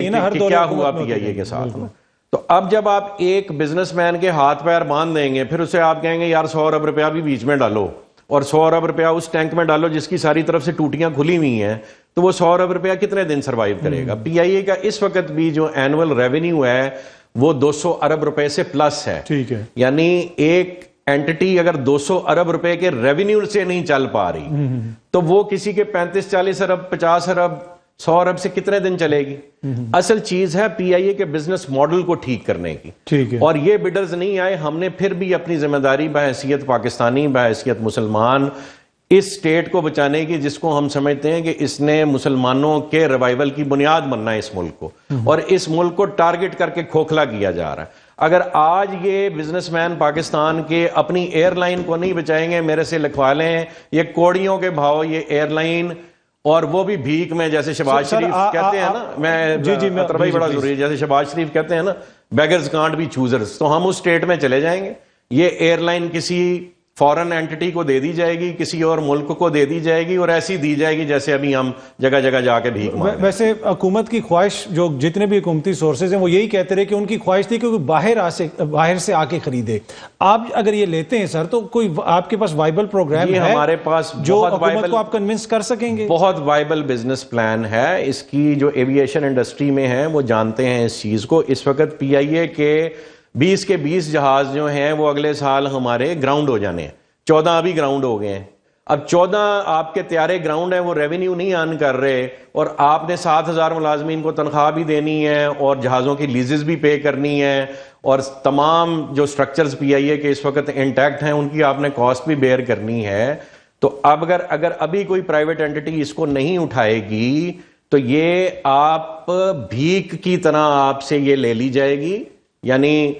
ہے نا ہر دور کیا ہوا پی آئی اے کے ساتھ. تو اب جب آپ ایک بزنس مین کے ہاتھ پیر باندھ دیں گے، پھر اسے آپ کہیں گے یار 100 ارب روپیہ بھی بیچ میں ڈالو اور 100 ارب روپیہ اس ٹینک میں ڈالو جس کی ساری طرف سے ٹوٹیاں کھلی ہوئی ہیں، تو وہ 100 ارب روپیہ کتنے دن سروائیو کرے گا؟ پی آئی اے کا اس وقت بھی جو اینول ریونیو ہے وہ 200 ارب روپے سے پلس ہے. ٹھیک ہے، یعنی ایک اینٹی اگر 200 ارب روپے کے ریونیو سے نہیں چل پا رہی تو وہ کسی کے 35-40 ارب 50 ارب 100 ارب سے کتنے دن چلے گی؟ اصل چیز ہے پی آئی اے کے بزنس ماڈل کو ٹھیک کرنے کی. ٹھیک ہے، اور یہ بڈرز نہیں آئے، ہم نے پھر بھی اپنی ذمہ داری بحیثیت پاکستانی، بحیثیت مسلمان اس سٹیٹ کو بچانے کی، جس کو ہم سمجھتے ہیں کہ اس نے مسلمانوں کے ریوائول کی بنیاد بننا ہے اس ملک کو، اور اس ملک کو ٹارگٹ کر کے کھوکھلا کیا جا رہا ہے. اگر آج یہ بزنس مین پاکستان کے اپنی ایئر لائن کو نہیں بچائیں گے، میرے سے لکھوا لیں یہ کوڑیوں کے بھاؤ یہ ایئر لائن، اور وہ بھی بھیک میں، جیسے شہباز شریف کہتے ہیں نا، میں اطہر بھائی بڑا ضروری ہے، جیسے شہباز شریف کہتے ہیں نا بیگرز کانٹ بی چوزرز، تو ہم اس اسٹیٹ میں چلے جائیں گے. یہ ایئر لائن کسی فورن اینٹی کو دے دی جائے گی، کسی اور ملک کو دے دی جائے گی، اور ایسی دی جائے گی جیسے ابھی ہم جگہ جگہ جا کے بھیک مانگیں. ویسے حکومت کی خواہش، جو جتنے بھی حکومتی سورسز ہیں وہ یہی کہتے رہے کہ ان کی خواہش تھی کہ وہ باہر سے آ کے خریدے. آپ اگر یہ لیتے ہیں سر تو کوئی آپ کے پاس وائبل پروگرام ہے ہمارے پاس جو حکومت کو آپ کنونس کر سکیں گے؟ بہت وائبل بزنس پلان ہے. اس کی جو ایویشن انڈسٹری میں ہیں وہ جانتے ہیں اس چیز کو. اس وقت پی آئی اے کے 20 کے 20 جہاز جو ہیں وہ اگلے سال ہمارے گراؤنڈ ہو جانے ہیں. 14 ابھی گراؤنڈ ہو گئے ہیں. اب 14 آپ کے تیارے گراؤنڈ ہیں، وہ ریونیو نہیں آن کر رہے، اور آپ نے 7,000 ملازمین کو تنخواہ بھی دینی ہے اور جہازوں کی لیزز بھی پے کرنی ہے، اور تمام جو سٹرکچرز پی آئی اے کے اس وقت انٹیکٹ ہیں ان کی آپ نے کاسٹ بھی بیئر کرنی ہے. تو اب اگر ابھی کوئی پرائیویٹ اینٹی اس کو نہیں اٹھائے گی تو یہ آپ بھیک کی طرح آپ سے یہ لے لی جائے گی. یعنی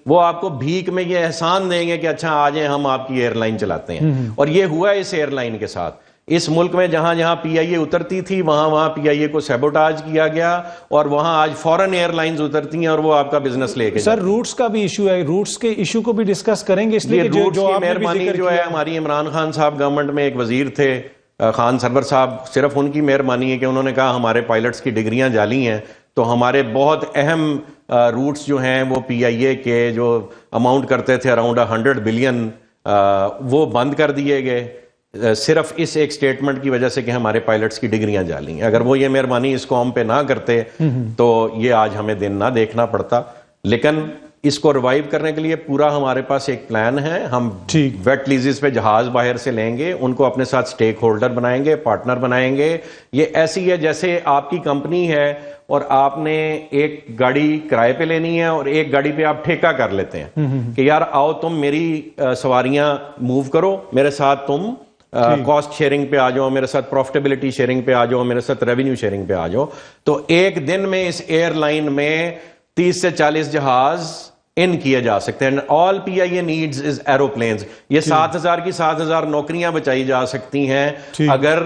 وہ آپ کو بھیک میں یہ احسان دیں گے کہ اچھا آ جائیں ہم آپ کی ایئر لائن چلاتے ہیں. اور یہ ہوا ہے اس ایئر لائن کے ساتھ. اس ملک میں جہاں جہاں پی آئی اے اترتی تھی وہاں پی آئی اے کو سیبوٹاج کیا گیا، اور وہاں آج فورن ایئر لائنز اترتی ہیں اور وہ آپ کا بزنس لے کے سر روٹس کا بھی ایشو ہے، روٹس کے ایشو کو بھی ڈسکس کریں گے. اس لیے روٹس کی مہربانی جو ہے ہماری عمران خان صاحب گورنمنٹ میں ایک وزیر تھے خان سرور صاحب، صرف ان کی مہربانی ہے کہ انہوں نے کہا ہمارے پائلٹس کی ڈگریاں جعلی ہیں، تو ہمارے بہت اہم روٹس جو ہیں وہ پی آئی اے کے جو اماؤنٹ کرتے تھے اراؤنڈ 100 بلین وہ بند کر دیے گئے، صرف اس ایک سٹیٹمنٹ کی وجہ سے کہ ہمارے پائلٹس کی ڈگریاں جعلی ہیں. اگر وہ یہ مہربانی اس قوم پہ نہ کرتے تو یہ آج ہمیں دن نہ دیکھنا پڑتا. لیکن اس کو ریوائیو کرنے کے لیے پورا ہمارے پاس ایک پلان ہے. ہم ویٹ لیزز پہ جہاز باہر سے لیں گے، ان کو اپنے ساتھ سٹیک ہولڈر بنائیں گے، پارٹنر بنائیں گے. یہ ایسی ہے جیسے آپ کی کمپنی ہے اور آپ نے ایک گاڑی کرائے پہ لینی ہے اور ایک گاڑی پہ آپ ٹھیکہ کر لیتے ہیں کہ یار آؤ تم میری سواریاں موو کرو، میرے ساتھ تم کاسٹ شیئرنگ پہ آ جاؤ، میرے ساتھ پروفٹیبلٹی شیئرنگ پہ آ جاؤ، میرے ساتھ ریونیو شیئرنگ پہ آ جاؤ. تو ایک دن میں اس ایئر لائن میں 30 سے 40 جہاز ان کیے جا سکتے ہیں. آل پی آئی اے نیڈز از ایروپلینز. یہ 7,000 کی 7,000 نوکریاں بچائی جا سکتی ہیں اگر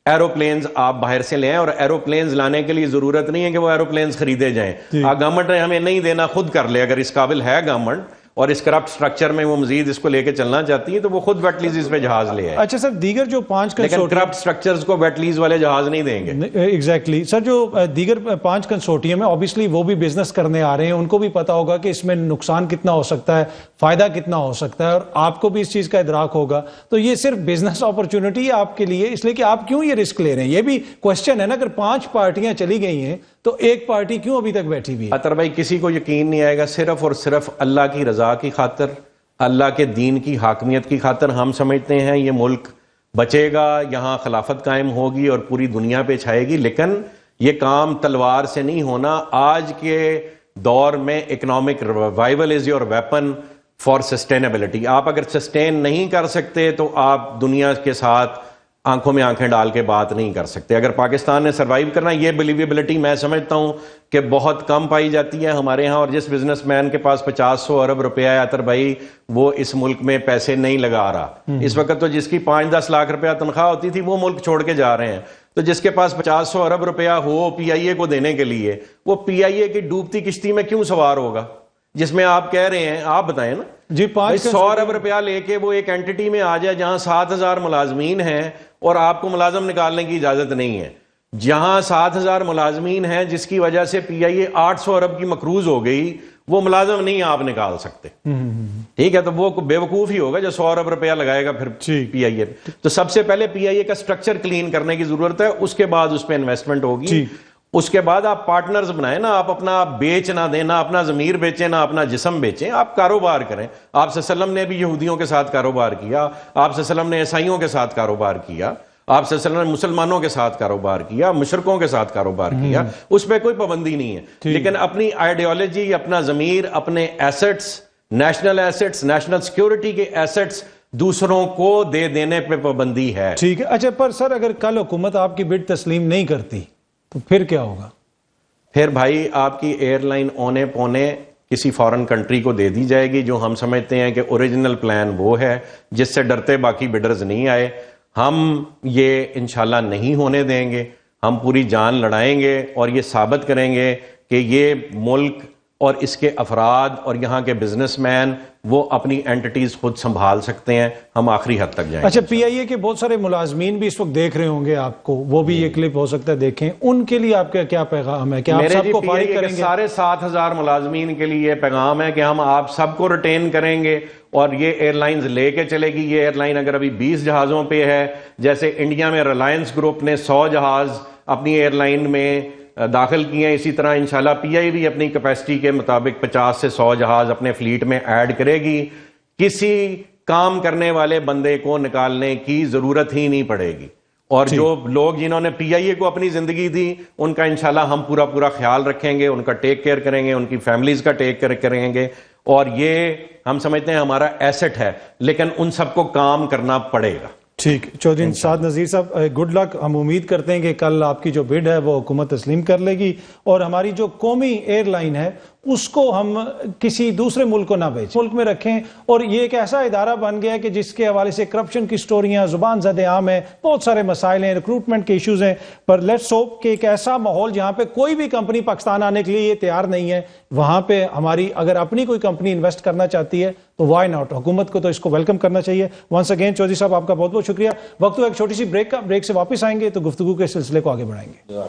ایروپلینز آپ باہر سے لیں. اور ایروپلینز لانے کے لیے ضرورت نہیں ہے کہ وہ ایروپلینز خریدے جائیں. گورنمنٹ نے ہمیں نہیں دینا، خود کر لے. اگر اس قابل ہے گورنمنٹ اور اس کرپٹ سٹرکچر میں وہ مزید اس کو لے کے چلنا چاہتی ہے تو وہ خود ویٹ لیزز پہ جہاز لے آئے. اچھا سر، دیگر جو 5 لیکن کرپٹ سٹرکچرز کو ویٹ لیز والے جہاز نہیں دیں گے. ایگزیکٹلی سر، جو دیگر 5 کنسورٹیم ہیں اوبیسلی وہ بھی بزنس کرنے آ رہے ہیں، ان کو بھی پتا ہوگا کہ اس میں نقصان کتنا ہو سکتا ہے، فائدہ کتنا ہو سکتا ہے، اور آپ کو بھی اس چیز کا ادراک ہوگا. تو یہ صرف بزنس اپرچونٹی ہے آپ کے لیے، اس لیے کہ آپ کیوں یہ رسک لے رہے ہیں. یہ بھی کوشچن ہے نا، اگر 5 پارٹیاں چلی گئی ہیں تو ایک پارٹی کیوں ابھی تک بیٹھی ہوئی ہے؟ اطہر بھائی کسی کو یقین نہیں آئے گا. صرف اور صرف اللہ کی رضا کی خاطر، اللہ کے دین کی حاکمیت کی خاطر ہم سمجھتے ہیں یہ ملک بچے گا، یہاں خلافت قائم ہوگی اور پوری دنیا پہ چھائے گی. لیکن یہ کام تلوار سے نہیں ہونا. آج کے دور میں economic revival is your weapon for sustainability. آپ اگر سسٹین نہیں کر سکتے تو آپ دنیا کے ساتھ آنکھوں میں آنکھیں ڈال کے بات نہیں کر سکتے. اگر پاکستان نے سروائیو کرنا، یہ بلیویبلٹی میں سمجھتا ہوں کہ بہت کم پائی جاتی ہے ہمارے ہاں. اور جس بزنس مین کے پاس 50-100 ارب روپیہ ہے اطہر بھائی، وہ اس ملک میں پیسے نہیں لگا رہا. اس وقت تو جس کی 5-10 لاکھ روپیہ تنخواہ ہوتی تھی وہ ملک چھوڑ کے جا رہے ہیں. تو جس کے پاس 50-100 ارب روپیہ ہو پی آئی اے کو دینے کے لیے، وہ پی آئی اے کی ڈوبتی کشتی میں کیوں سوار ہوگا جس میں آپ کہہ رہے ہیں؟ آپ بتائیں نا جی. 100 ارب روپیہ لے کے وہ ایک اینٹی میں آ جائے جہاں 7,000 ملازمین ہیں اور آپ کو ملازم نکالنے کی اجازت نہیں ہے. جہاں 7,000 ملازمین ہیں جس کی وجہ سے پی آئی اے 800 ارب کی مقروض ہو گئی، وہ ملازم نہیں آپ نکال سکتے، ٹھیک ہے؟ تو وہ بے وقوف ہی ہوگا جو 100 ارب روپیہ لگائے گا پھر پی آئی اے۔ تو سب سے پہلے پی آئی اے کا سٹرکچر کلین کرنے کی ضرورت ہے، اس کے بعد اس پہ انویسٹمنٹ ہوگی، اس کے بعد آپ پارٹنرز بنائیں نا، آپ اپنا بیچ نہ دیں، نہ اپنا ضمیر بیچیں، نہ اپنا جسم بیچیں، آپ کاروبار کریں۔ آپ صلی اللہ علیہ وسلم نے بھی یہودیوں کے ساتھ کاروبار کیا، آپ صلی اللہ علیہ وسلم نے عیسائیوں کے ساتھ کاروبار کیا، آپ صلی اللہ علیہ وسلم نے مسلمانوں کے ساتھ کاروبار کیا، مشرکوں کے ساتھ کاروبار کیا، اس پہ کوئی پابندی نہیں ہے، لیکن اپنی آئیڈیالوجی، اپنا ضمیر، اپنے ایسٹس، نیشنل سیکیورٹی کے ایسٹس دوسروں کو دے دینے پہ پابندی ہے۔ ٹھیک ہے، اچھا پر سر اگر کل حکومت آپ کی بڈ تسلیم نہیں کرتی تو پھر کیا ہوگا؟ پھر بھائی آپ کی ایئر لائن اونے پونے کسی فارن کنٹری کو دے دی جائے گی، جو ہم سمجھتے ہیں کہ اوریجنل پلان وہ ہے جس سے ڈرتے باقی بڈرز نہیں آئے۔ ہم یہ انشاءاللہ نہیں ہونے دیں گے، ہم پوری جان لڑائیں گے اور یہ ثابت کریں گے کہ یہ ملک اور اس کے افراد اور یہاں کے بزنس مین وہ اپنی اینٹیز خود سنبھال سکتے ہیں، ہم آخری حد تک جائیں۔ اچھا، پی آئی اے کے بہت سارے ملازمین بھی اس وقت دیکھ رہے ہوں گے آپ کو، وہ بھی یہ کلپ ہو سکتا ہے دیکھیں، ان کے لیے آپ کا کیا پیغام ہے؟ کیا آپ سب کو فارغ کریں گے؟ سارے 7,000 ملازمین کے لیے یہ پیغام ہے کہ ہم آپ سب کو ریٹین کریں گے اور یہ ایئر لائنز لے کے چلے گی۔ یہ ایئر لائن اگر ابھی 20 جہازوں پہ ہے، جیسے انڈیا میں ریلائنس گروپ نے 100 جہاز اپنی ایئر لائن میں داخل کیے ہیں، اسی طرح انشاءاللہ پی آئی بھی اپنی کیپیسٹی کے مطابق 50 سے 100 جہاز اپنے فلیٹ میں ایڈ کرے گی۔ کسی کام کرنے والے بندے کو نکالنے کی ضرورت ہی نہیں پڑے گی، اور جو لوگ جنہوں نے پی آئی اے کو اپنی زندگی دی ان کا انشاءاللہ ہم پورا خیال رکھیں گے، ان کا ٹیک کیئر کریں گے، ان کی فیملیز کا ٹیک کیئر کریں گے، اور یہ ہم سمجھتے ہیں ہمارا ایسٹ ہے، لیکن ان سب کو کام کرنا پڑے گا۔ ٹھیک، چودھری سعد نذیر صاحب، گڈ لک۔ ہم امید کرتے ہیں کہ کل آپ کی جو بڈ ہے وہ حکومت تسلیم کر لے گی، اور ہماری جو قومی ایئر لائن ہے اس کو ہم کسی دوسرے ملک کو نہ بیچیں، ملک میں رکھیں۔ اور یہ ایک ایسا ادارہ بن گیا ہے کہ جس کے حوالے سے کرپشن کی سٹوریاں زبان زد عام ہیں، بہت سارے مسائل ہیں، ریکروٹمنٹ کے ایشوز ہیں، پر لیٹس ہوپ کہ ایک ایسا ماحول جہاں پہ کوئی بھی کمپنی پاکستان آنے کے لیے یہ تیار نہیں ہے، وہاں پہ ہماری اگر اپنی کوئی کمپنی انویسٹ کرنا چاہتی ہے تو وائی ناٹ، حکومت کو تو اس کو ویلکم کرنا چاہیے۔ ونس اگین چودھری صاحب آپ کا بہت بہت شکریہ۔ وقت ہوا ایک چھوٹی سی بریک کا، بریک سے واپس آئیں گے تو گفتگو کے سلسلے کو آگے بڑھائیں گے۔